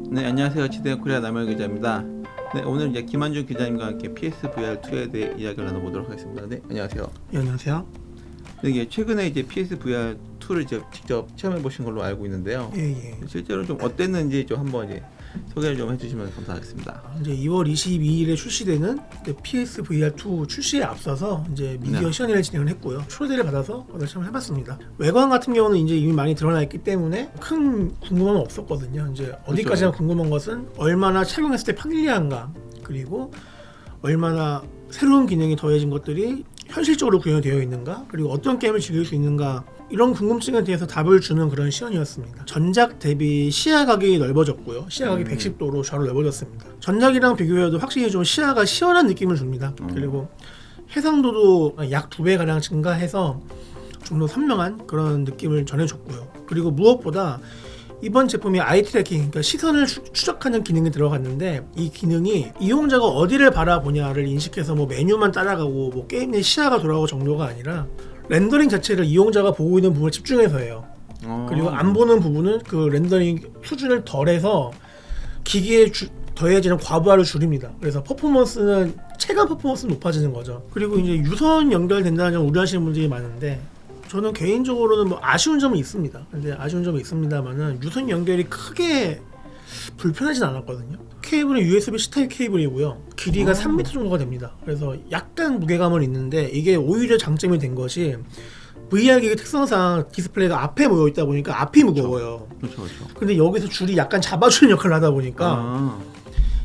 네, 안녕하세요. 치대현 코리아 남영 기자입니다. 네, 오늘 이제 김한준 기자님과 함께 PSVR2에 대해 이야기를 나눠보도록 하겠습니다. 네, 안녕하세요. 네, 안녕하세요. 네, 이게 최근에 이제 PSVR2를 이제 직접 체험해 보신 걸로 알고 있는데요. 예. 실제로 좀 어땠는지 좀 한번 이제 소개를 좀 해주시면 감사하겠습니다. 이제 2월 22일에 출시되는 PSVR2 출시에 앞서서 이제 미디어 네. 시연회를 진행을 했고요. 초대를 받아서 체험을 해봤습니다. 외관 같은 경우는 이제 이미 많이 드러나 있기 때문에 큰 궁금함은 없었거든요. 이제 어디까지나 궁금한 것은 얼마나 착용했을 때 편리한가, 그리고 얼마나 새로운 기능이 더해진 것들이 현실적으로 구현이 되어 있는가, 그리고 어떤 게임을 즐길 수 있는가, 이런 궁금증에 대해서 답을 주는 그런 시연이었습니다. 전작 대비 시야각이 넓어졌고요. 시야각이 110도로 좌우로 넓어졌습니다. 전작이랑 비교해도 확실히 좀 시야가 시원한 느낌을 줍니다. 그리고 해상도도 약 2배가량 증가해서 좀 더 선명한 그런 느낌을 전해줬고요. 그리고 무엇보다 이번 제품이 아이 트래킹, 그러니까 시선을 추적하는 기능이 들어갔는데, 이 기능이 이용자가 어디를 바라보냐를 인식해서 뭐 메뉴만 따라가고 뭐 게임 내 시야가 돌아가고 정도가 아니라 렌더링 자체를 이용자가 보고 있는 부분에 집중해서 해요. 그리고 안 보는 부분은 그 렌더링 수준을 덜해서 기기에 더해지는 과부하를 줄입니다. 그래서 퍼포먼스는 체감 퍼포먼스는 높아지는 거죠. 그리고 이제 유선 연결된다는 점 우려하시는 분들이 많은데, 저는 개인적으로는 뭐 아쉬운 점은 있습니다. 근데 아쉬운 점은 있습니다만은 유선 연결이 크게 불편하진 않았거든요. 케이블은 USB-C 타입 케이블이고요. 길이가 3m 정도가 됩니다. 그래서 약간 무게감은 있는데, 이게 오히려 장점이 된 것이 VR 기기 특성상 디스플레이가 앞에 모여 있다 보니까 앞이 무거워요. 그렇죠. 근데 여기서 줄이 약간 잡아주는 역할을 하다 보니까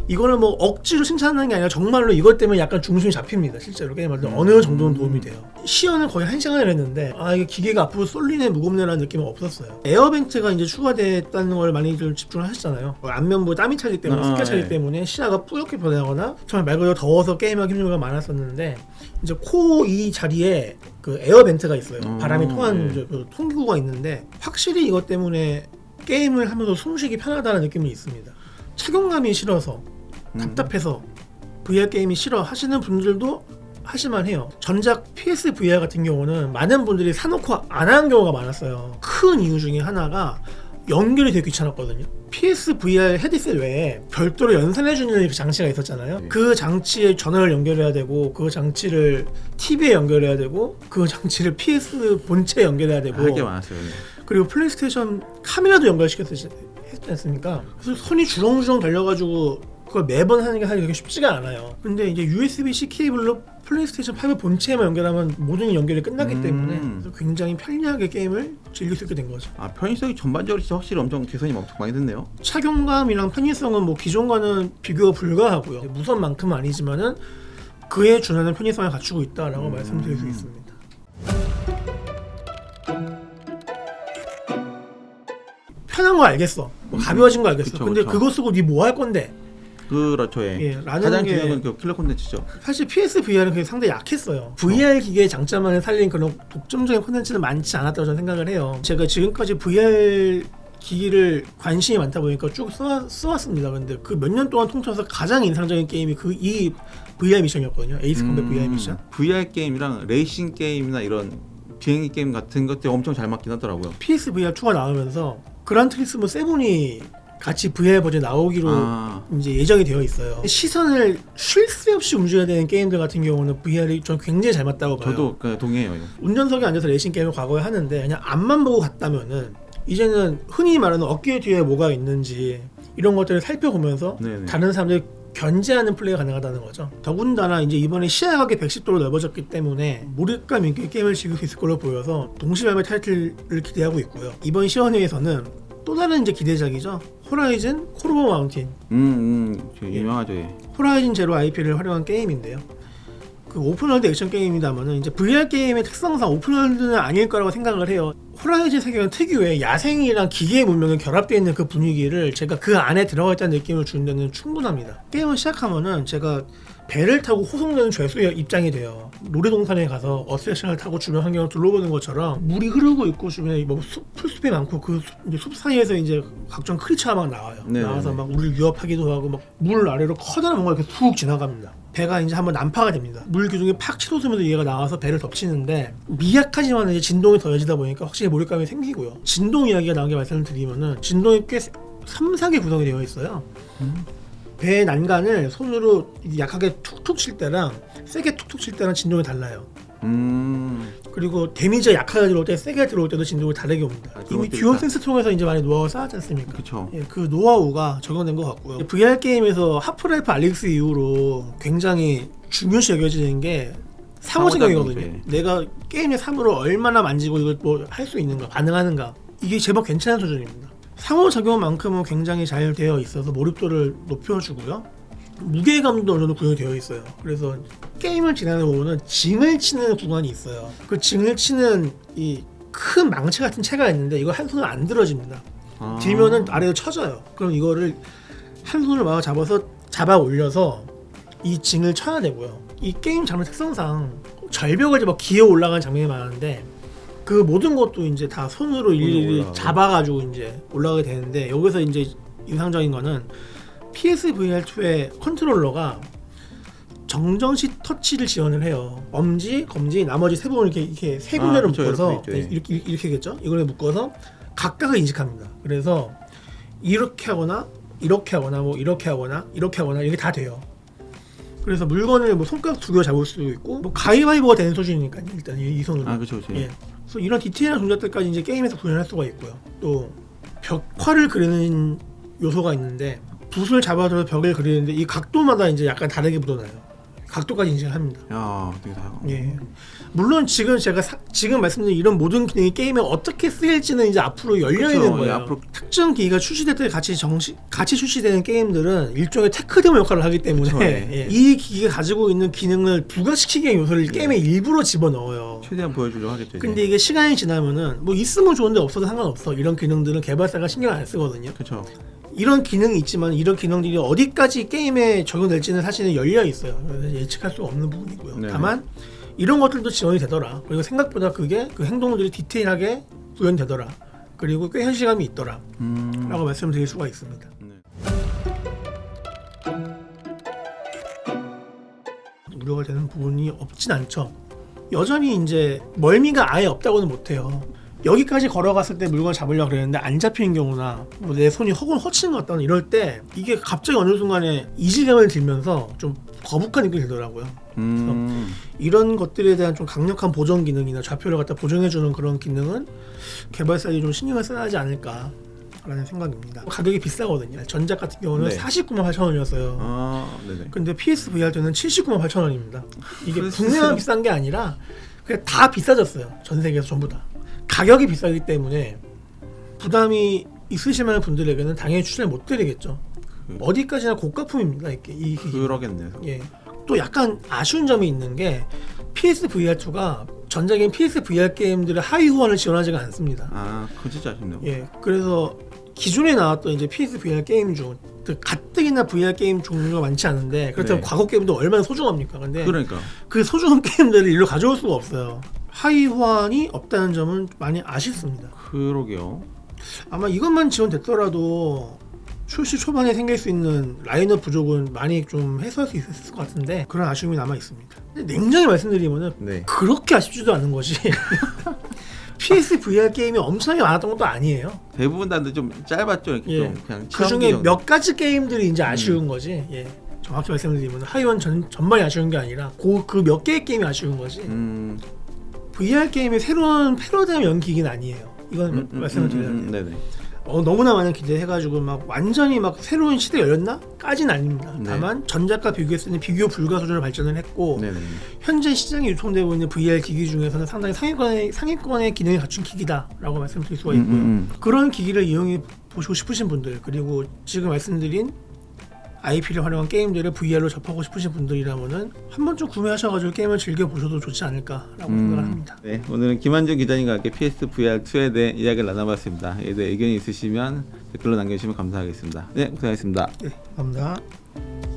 이거는 뭐 억지로 칭찬하는 게 아니라 정말로 이것 때문에 약간 중심이 잡힙니다. 실제로 게임할 때 어느 정도는 도움이 돼요. 시연을 거의 1시간을 했는데 이게 기계가 앞으로 쏠리네 무겁네라는 느낌은 없었어요. 에어벤트가 이제 추가됐다는 걸 많이들 집중을 하셨잖아요. 안면부에 땀이 차기 때문에 습기가 차기 때문에 시야가 뿌옇게 변하거나 정말 말 그대로 더워서 게임하기 힘든 경우가 많았었는데, 이제 코 이 자리에 그 에어벤트가 있어요. 바람이 통하는 그 통기구가 있는데, 확실히 이것 때문에 게임을 하면서 숨쉬기 편하다는 느낌이 있습니다. 착용감이 싫어서 답답해서 VR 게임이 싫어 하시는 분들도 하실만 해요. 전작 PSVR 같은 경우는 많은 분들이 사놓고 안 하는 경우가 많았어요. 큰 이유 중에 하나가 연결이 되게 귀찮았거든요. PSVR 헤드셋 외에 별도로 연산해주는 그 장치가 있었잖아요. 그 장치에 전원을 연결해야 되고, 그 장치를 TV에 연결해야 되고, 그 장치를 PS 본체에 연결해야 되고, 할 게 많았어요. 그리고 플레이스테이션 카메라도 연결시켰지 않습니까? 그래서 손이 주렁주렁 달려가지고 그걸 매번 하는 게 사실 그렇게 쉽지가 않아요. 근데 이제 USB-C 케이블로 플레이스테이션 5 본체에만 연결하면 모든 연결이 끝나기 때문에 굉장히 편리하게 게임을 즐길 수 있게 된 거죠. 편의성이 전반적으로 진짜 확실히 엄청 개선이 엄청 많이 됐네요. 착용감이랑 편의성은 뭐 기존과는 비교가 불가하고요. 무선만큼은 아니지만은 그에 준하는 편의성을 갖추고 있다라고 말씀드릴 수 있습니다. 편한 거 알겠어. 뭐 가벼워진 거 알겠어. 그쵸, 근데 그쵸. 그거 쓰고 니 뭐 할 건데? 그렇죠. 라는 가장 게 중요한 건 킬러 콘텐츠죠. 사실 PSVR은 그게 상당히 약했어요. VR 기계의 장점만을 살린 그런 독점적인 콘텐츠는 많지 않았다고 저는 생각을 해요. 제가 지금까지 VR 기기를 관심이 많다 보니까 쭉 써왔습니다. 근데 그 몇 년 동안 통틀어서 가장 인상적인 게임이 이 VR 미션이었거든요. 에이스 컴뱃 VR 미션. VR 게임이랑 레이싱 게임이나 이런 비행기 게임 같은 것들이 엄청 잘 맞긴 하더라고요. PSVR2가 나오면서 그란트리스모 7이 같이 VR 버전 나오기로 이제 예정이 되어 있어요. 시선을 쉴 새 없이 움직여야 되는 게임들 같은 경우는 VR이 전 굉장히 잘 맞다고 봐요. 저도 동의해요. 이거. 운전석에 앉아서 레이싱 게임을 과거에 하는데 그냥 앞만 보고 갔다면은, 이제는 흔히 말하는 어깨 뒤에 뭐가 있는지 이런 것들을 살펴보면서 네네. 다른 사람들 견제하는 플레이가 가능하다는 거죠. 더군다나 이제 이번에 시야각이 110도로 넓어졌기 때문에 몰입감 있게 게임을 즐길 수 있을 걸로 보여서 동시 발매 타이틀을 기대하고 있고요. 이번 시연회에서는 또 다른 이제 기대작이죠. 호라이즌 콜 오브 마운틴. 유명하죠. 예. 호라이즌 제로 IP를 활용한 게임인데요. 그 오픈월드 액션 게임이다만은 이제 VR 게임의 특성상 오픈월드는 아닐 거라고 생각을 해요. 호라이즌 세계관 특유의 야생이랑 기계의 문명이 결합되어 있는 그 분위기를 제가 그 안에 들어가 있다는 느낌을 주는 데는 충분합니다. 게임을 시작하면은 제가 배를 타고 호송되는 죄수의 입장이 돼요. 놀이동산에 가서 어트랙션을 타고 주변 환경을 둘러보는 것처럼 물이 흐르고 있고 주변에 뭐 풀숲이 많고 그 숲 사이에서 이제 각종 크리처가 막 나와요. 네네네. 나와서 막 우리를 위협하기도 하고 막 물 아래로 커다란 뭔가 이렇게 툭 지나갑니다. 배가 이제 한번 난파가 됩니다. 물 기둥이 팍 치솟으면서 얘가 나와서 배를 덮치는데, 미약하지만 이제 진동이 더해지다 보니까 확실히 몰입감이 생기고요. 진동 이야기가 나온 게 말씀을 드리면은 진동이 꽤 3, 4개 구성이 되어 있어요. 배의 난간을 손으로 약하게 툭툭 칠 때랑 세게 툭툭 칠 때랑 진동이 달라요. 그리고 데미지가 약하게 들어올 때 세게 들어올 때도 진동이 다르게 옵니다. 이미 듀얼 센스 통해서 이제 많이 노하우 쌓았지 않습니까? 그쵸. 예, 그 노하우가 적용된 것 같고요. VR 게임에서 하프라이프 알릭스 이후로 굉장히 중요시 여겨지는 게 상호작용이거든요. 상호작용이지. 내가 게임 내 사물을 얼마나 만지고 이걸 뭐 할 수 있는가, 반응하는가, 이게 제법 괜찮은 수준입니다. 상호작용만큼은 굉장히 잘 되어 있어서 몰입도를 높여주고요. 무게감도 어느 정도 구현이 되어 있어요. 그래서 게임을 진행하다 보면은 징을 치는 구간이 있어요. 그 징을 치는 이 큰 망치 같은 채가 있는데 이거 한 손으로 안 들어집니다. 들면은 아래로 쳐져요. 그럼 이거를 한 손으로 막 잡아 올려서 이 징을 쳐야 되고요. 이 게임 장르 특성상 절벽을 이제 막 기어 올라가는 장면이 많은데 그 모든 것도 이제 다 손으로 일일이 올라가고. 잡아가지고 이제 올라가게 되는데 여기서 이제 인상적인 거는 PSVR2의 컨트롤러가 정정시 터치를 지원을 해요. 엄지, 검지, 나머지 세 부분을 이렇게 세 군데로 그쵸, 묶어서 이렇게 있죠, 예. 이렇게겠죠? 이걸 묶어서 각각을 인식합니다. 그래서 이렇게 하거나 이렇게 하거나 뭐 이렇게 하거나 이렇게 하거나 이게 다 돼요. 그래서 물건을 뭐 손가락 두 개 잡을 수도 있고 뭐 가위바위보가 되는 수준이니까 일단 이 손으로. 그쵸. 예. 그래서 이런 디테일한 동작들까지 이제 게임에서 구현할 수가 있고요. 또 벽화를 그리는 요소가 있는데 붓을 잡아서 벽을 그리는데 이 각도마다 이제 약간 다르게 묻어나요. 각도까지 인식을 합니다. 야, 되게 다. 예. 물론 지금 제가 지금 말씀드린 이런 모든 기능이 게임에 어떻게 쓰일지는 이제 앞으로 열려 그쵸. 있는 거예요. 예, 앞으로 특정 기기가 출시될 때 같이 출시되는 게임들은 일종의 테크데모 역할을 하기 때문에 그쵸, 예. 예. 이 기기가 가지고 있는 기능을 부각시키기 위한 요소를 게임에 일부러 집어넣어요. 최대한 보여주려고 하겠죠. 이제. 근데 이게 시간이 지나면은 뭐 있으면 좋은데 없어도 상관없어. 이런 기능들은 개발사가 신경 안 쓰거든요. 그쵸. 이런 기능이 있지만 이런 기능들이 어디까지 게임에 적용될지는 사실은 열려 있어요. 그래서 예측할 수 없는 부분이고요. 네. 다만 이런 것들도 지원이 되더라. 그리고 생각보다 그게 그 행동들이 디테일하게 구현되더라. 그리고 꽤 현실감이 있더라. 라고 말씀드릴 수가 있습니다. 네. 우려가 되는 부분이 없진 않죠. 여전히 이제 멀미가 아예 없다고는 못해요. 여기까지 걸어갔을 때 물건을 잡으려고 그랬는데 안 잡히는 경우나 뭐 내 손이 허치는 것 같다는 이럴 때 이게 갑자기 어느 순간에 이질감을 들면서 좀 거북한 느낌이 들더라고요. 이런 것들에 대한 좀 강력한 보정 기능이나 좌표를 갖다 보정해주는 그런 기능은 개발사들이 좀 신경을 써야 하지 않을까라는 생각입니다. 가격이 비싸거든요. 전작 같은 경우는 네. 49만 8천 원이었어요. 네네. 근데 PSVR 때는 79만 8천 원입니다. 이게 그래서- 국내만 비싼 게 아니라 그냥 다 비싸졌어요. 전 세계에서 전부 다. 가격이 비싸기 때문에 부담이 있으실 만한 분들에게는 당연히 추천을 못 드리겠죠. 어디까지나 고가품입니다. 이게 이 기기. 그러겠네요. 예. 또 약간 아쉬운 점이 있는 게 PSVR2가 전작인 PSVR 게임들의 하위 호환을 지원하지가 않습니다. 그거 진짜 아쉽네요. 예. 그래서 기존에 나왔던 이제 PSVR 게임 중 가뜩이나 VR 게임 종류가 많지 않은데 그렇다면 네. 과거 게임도 얼마나 소중합니까? 근데 그러니까. 그 소중한 게임들을 일로 가져올 수가 없어요. 하위 호환이 없다는 점은 많이 아쉽습니다. 그러게요. 아마 이것만 지원됐더라도 출시 초반에 생길 수 있는 라인업 부족은 많이 좀 해소할 수 있을 것 같은데 그런 아쉬움이 남아 있습니다. 근데 냉정히 말씀드리면은 네. 그렇게 아쉽지도 않은 것이 PSVR 게임이 엄청나게 많았던 것도 아니에요. 대부분 다들 좀 짧았죠. 이렇게 예. 좀 그냥 그 중에 몇 가지 게임들이 이제 아쉬운 거지. 예. 정확히 말씀드리면 하이원 전반이 아쉬운 게 아니라 그 몇 개의 게임이 아쉬운 거지. VR 게임의 새로운 패러다임 연기긴 아니에요. 이건 말씀을 드려야 돼요. 네네. 너무나 많은 기대해가지고 막 완전히 막 새로운 시대 열렸나?까지는 아닙니다. 네. 다만 전작과 비교했을 때 비교 불가 수준으로 발전을 했고 네네. 현재 시장에 유통되고 있는 VR 기기 중에서는 상당히 상위권의 기능을 갖춘 기기다라고 말씀드릴 수가 있고요. 그런 기기를 이용해 보시고 싶으신 분들 그리고 지금 말씀드린 IP를 활용한 게임들을 VR로 접하고 싶으신 분들이라면은 한 번쯤 구매하셔가지고 게임을 즐겨 보셔도 좋지 않을까라고 생각을 합니다. 네, 오늘은 김한준 기자님과 함께 PSVR2에 대해 이야기를 나눠봤습니다. 이에 대해 의견이 있으시면 댓글로 남겨주시면 감사하겠습니다. 네, 고생하셨습니다. 네, 감사합니다.